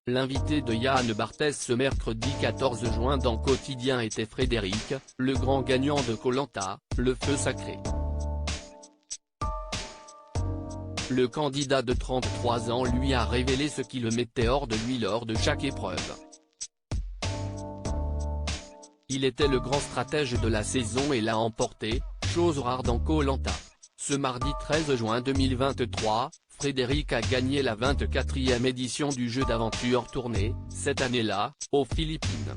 L'invité de Yann Barthès ce mercredi 14 juin dans Quotidien était Frédéric, le grand gagnant de Koh-Lanta, le feu sacré. Le candidat de 33 ans lui a révélé ce qui le mettait hors de lui lors de chaque épreuve. Il était le grand stratège de la saison et l'a emporté, chose rare dans Koh-Lanta. Ce mardi 13 juin 2023, Frédéric a gagné la 24e édition du jeu d'aventure tourné, cette année-là, aux Philippines.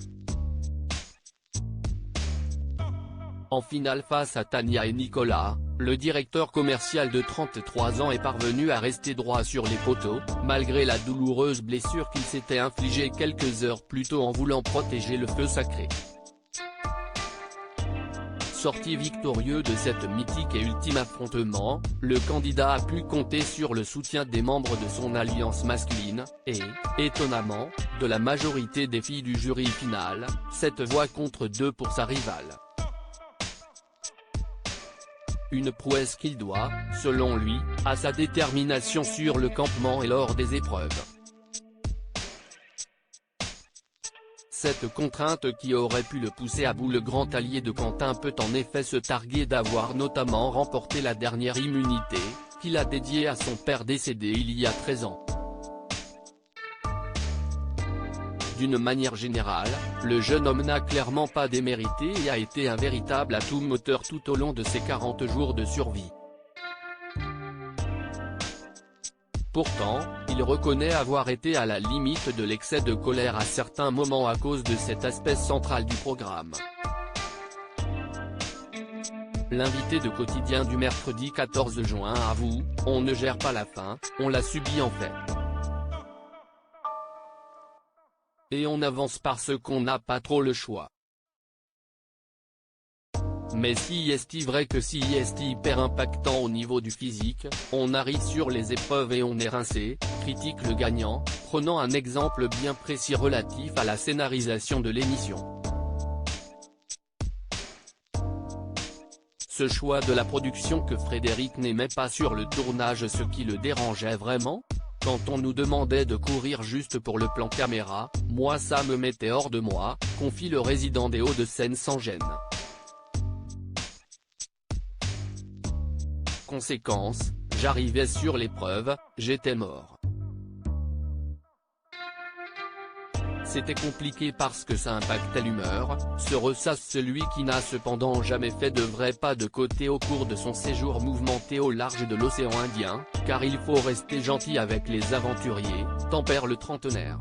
En finale face à Tania et Nicolas, le directeur commercial de 33 ans est parvenu à rester droit sur les poteaux, malgré la douloureuse blessure qu'il s'était infligée quelques heures plus tôt en voulant protéger le feu sacré. Sorti victorieux de cet mythique et ultime affrontement, le candidat a pu compter sur le soutien des membres de son alliance masculine, et, étonnamment, de la majorité des filles du jury final, 7 voix contre 2 pour sa rivale. Une prouesse qu'il doit, selon lui, à sa détermination sur le campement et lors des épreuves. Cette contrainte qui aurait pu le pousser à bout. Le grand allié de Quentin peut en effet se targuer d'avoir notamment remporté la dernière immunité, qu'il a dédiée à son père décédé il y a 13 ans. D'une manière générale, le jeune homme n'a clairement pas démérité et a été un véritable atout moteur tout au long de ses 40 jours de survie. Pourtant, il reconnaît avoir été à la limite de l'excès de colère à certains moments à cause de cet aspect central du programme. L'invité de Quotidien du mercredi 14 juin avoue, « On ne gère pas la faim, on l'a subie en fait. Et on avance parce qu'on n'a pas trop le choix. Mais si est vrai que si est hyper impactant au niveau du physique, on arrive sur les épreuves et on est rincé », critique le gagnant, prenant un exemple bien précis relatif à la scénarisation de l'émission. Ce choix de la production que Frédéric n'aimait pas sur le tournage, ce qui le dérangeait vraiment ? Quand on nous demandait de courir juste pour le plan caméra, moi ça me mettait hors de moi, confie le résident des Hauts-de-Seine sans gêne. Conséquence, j'arrivais sur l'épreuve, j'étais mort. C'était compliqué parce que ça impactait l'humeur, se ressasse celui qui n'a cependant jamais fait de vrai pas de côté au cours de son séjour mouvementé au large de l'océan Indien, car il faut rester gentil avec les aventuriers, tempère le trentenaire.